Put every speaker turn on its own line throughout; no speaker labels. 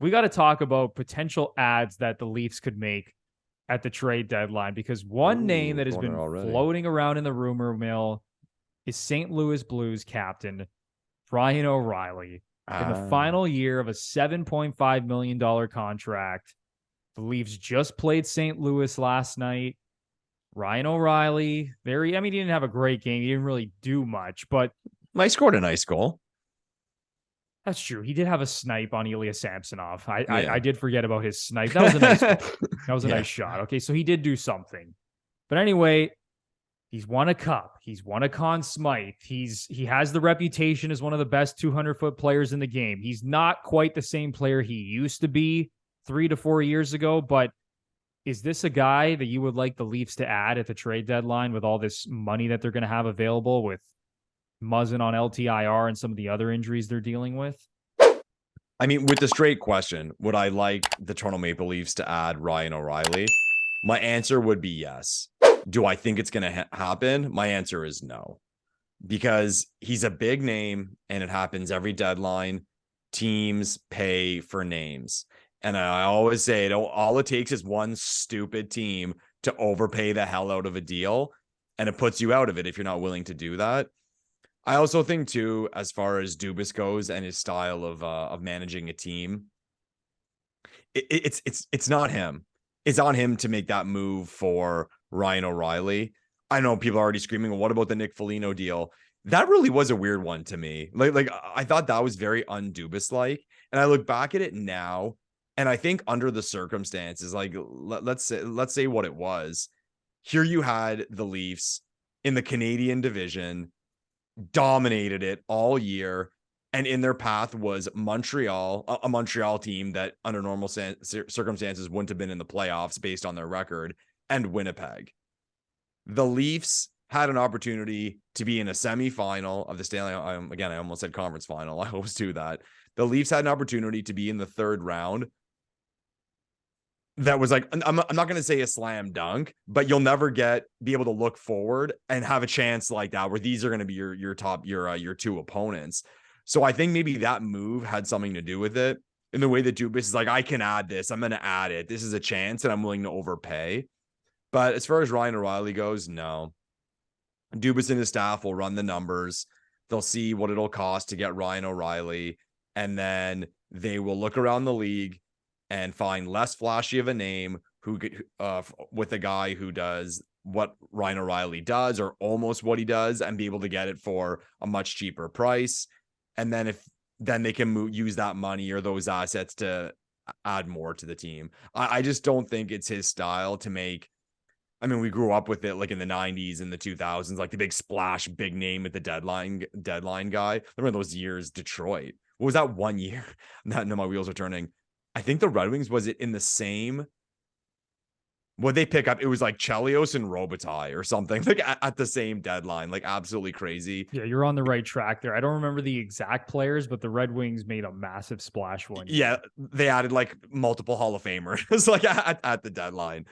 we got to talk about potential adds that the Leafs could make at the trade deadline, because one name that has been floating around in the rumor mill is St. Louis Blues captain Ryan O'Reilly in the final year of a $7.5 million contract. The Leafs just played St. Louis last night. Ryan O'Reilly, he didn't have a great game. He didn't really do much, but
he scored a nice goal.
That's true. He did have a snipe on Ilya Samsonov. I did forget about his snipe. That was a nice goal. That was a nice shot. Okay, so he did do something. But anyway, he's won a cup. He's won a Conn Smythe. He has the reputation as one of the best 200-foot players in the game. He's not quite the same player he used to be 3 to 4 years ago, but is this a guy that you would like the Leafs to add at the trade deadline with all this money that they're going to have available, with Muzzin on LTIR and some of the other injuries they're dealing with?
I mean, with the straight question, would I like the Toronto Maple Leafs to add Ryan O'Reilly? My answer would be yes. Do I think it's going to happen? My answer is no, because he's a big name and it happens every deadline. Teams pay for names. And I always say, all it takes is one stupid team to overpay the hell out of a deal, and it puts you out of it if you're not willing to do that. I also think, too, as far as Dubas goes and his style of managing a team, it's not him. It's on him to make that move for Ryan O'Reilly. I know people are already screaming, well, what about the Nick Foligno deal? That really was a weird one to me. Like I thought that was very un-Dubas-like. And I look back at it now, and I think under the circumstances, like let's say what it was. Here you had the Leafs in the Canadian division, dominated it all year, and in their path was Montreal, a Montreal team that under normal circumstances wouldn't have been in the playoffs based on their record, and Winnipeg. The Leafs had an opportunity to be in a semifinal of the Stanley. Again, I almost said conference final. I always do that. The Leafs had an opportunity to be in the third round. That was like, I'm not going to say a slam dunk, but you'll never be able to look forward and have a chance like that, where these are going to be your two opponents. So I think maybe that move had something to do with it, in the way that Dubas is like, I can add this. I'm going to add it. This is a chance and I'm willing to overpay. But as far as Ryan O'Reilly goes, no. Dubas and his staff will run the numbers. They'll see what it'll cost to get Ryan O'Reilly. And then they will look around the league and find less flashy of a name with a guy who does what Ryan O'Reilly does, or almost what he does, and be able to get it for a much cheaper price. And then then they can use that money or those assets to add more to the team. I just don't think it's his style to make. I mean, we grew up with it like in the 90s and the 2000s, like the big splash, big name at the deadline guy. Remember those years, Detroit? What was that 1 year? No, my wheels are turning. I think the Red Wings, was it in the same? What they pick up? It was like Chelios and Robitaille or something, like at the same deadline, like absolutely crazy.
Yeah, you're on the right track there. I don't remember the exact players, but the Red Wings made a massive splash one year.
Yeah, they added like multiple Hall of Famers like at the deadline.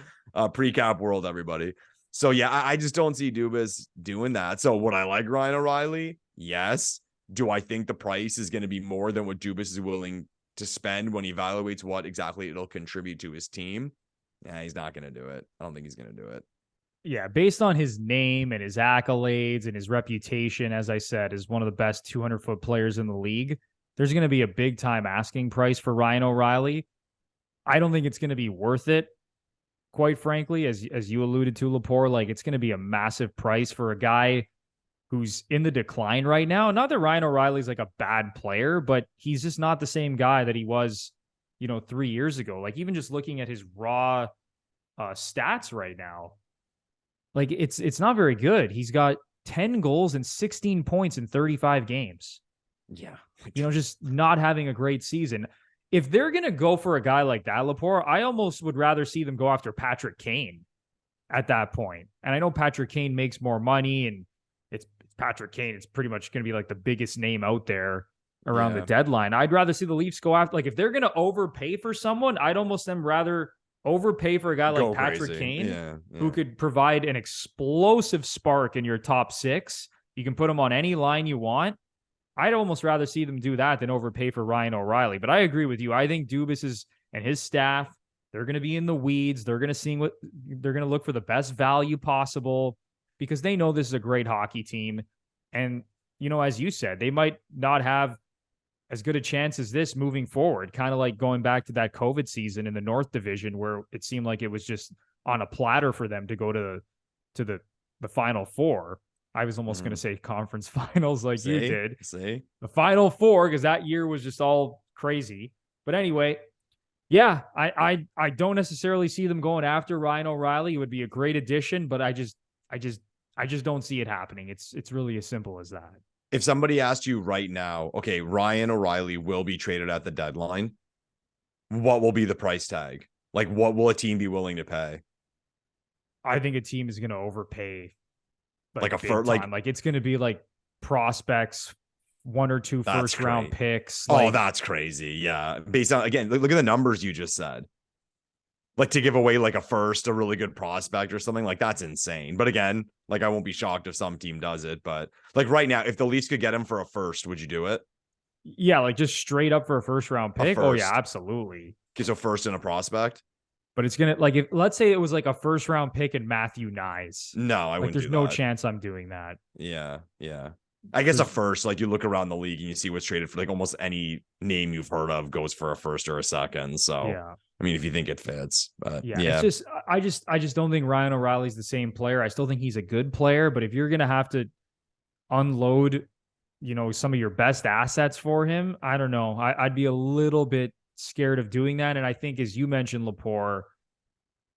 Pre-cap world, everybody. So yeah, I just don't see Dubas doing that. So would I like Ryan O'Reilly? Yes. Do I think the price is going to be more than what Dubas is willing to spend when he evaluates what exactly it'll contribute to his team? Yeah, he's not going to do it. I don't think he's going to do it.
Yeah, based on his name and his accolades and his reputation, as I said, as one of the best 200-foot players in the league, there's going to be a big-time asking price for Ryan O'Reilly. I don't think it's going to be worth it, quite frankly, as you alluded to, Lepore. Like, it's going to be a massive price for a guy who's in the decline right now. Not that Ryan O'Reilly's like a bad player, but he's just not the same guy that he was, 3 years ago. Like, even just looking at his raw stats right now, like it's not very good. He's got 10 goals and 16 points in 35 games.
Yeah.
Just not having a great season. If they're going to go for a guy like that, Lepore, I almost would rather see them go after Patrick Kane at that point. And I know Patrick Kane makes more money, and it's Patrick Kane. It's pretty much going to be like the biggest name out there around the deadline. I'd rather see the Leafs go after, like, if they're going to overpay for someone, I'd almost them rather overpay for a guy like Patrick Kane, who could provide an explosive spark in your top six. You can put him on any line you want. I'd almost rather see them do that than overpay for Ryan O'Reilly. But I agree with you. I think Dubas and his staff, they're going to be in the weeds. They're going to they're going to look for the best value possible because they know this is a great hockey team. And, as you said, they might not have as good a chance as this moving forward, kind of like going back to that COVID season in the North Division where it seemed like it was just on a platter for them to go to the Final Four. I was almost going to say conference finals like you did.
The
Final Four, because that year was just all crazy. But anyway, yeah, I don't necessarily see them going after Ryan O'Reilly. It would be a great addition, but I just don't see it happening. It's really as simple as that.
If somebody asked you right now, okay, Ryan O'Reilly will be traded at the deadline, what will be the price tag? Like, what will a team be willing to pay?
I think a team is going to overpay.
Like
it's going to be like prospects, 1 or 2 first round picks.
That's crazy. Yeah. Based on, again, look at the numbers you just said. Like to give away like a first, a really good prospect or something like that's insane. But again, like I won't be shocked if some team does it. But like right now, if the Leafs could get him for a first, would you do it?
Yeah. Like just straight up for a first round pick. Oh yeah, absolutely.
Okay. So first and a prospect.
But it's going to like, if let's say it was like a first round pick and Matthew Nyes.
No, I wouldn't.
There's no chance I'm doing that.
Yeah. Yeah. I guess a first, like you look around the league and you see what's traded for, like almost any name you've heard of goes for a first or a second. So,
yeah.
I mean, if you think it fits, but
it's just, I just don't think Ryan O'Reilly's the same player. I still think he's a good player, but if you're going to have to unload, some of your best assets for him, I don't know. I'd be a little bit scared of doing that. And I think, as you mentioned, Lepore,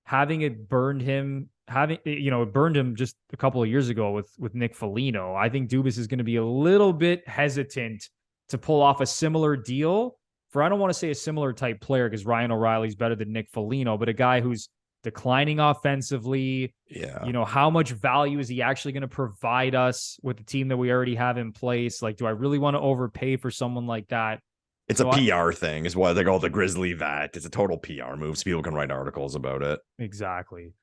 having it burned him just a couple of years ago with Nick Foligno. I think Dubas is going to be a little bit hesitant to pull off a similar deal for, I don't want to say a similar type player because Ryan O'Reilly's better than Nick Foligno, but a guy who's declining offensively.
Yeah.
How much value is he actually going to provide us with the team that we already have in place? Like, do I really want to overpay for someone like that?
It's a PR thing is what they call the Grizzly vet. It's a total PR move. So people can write articles about it.
Exactly.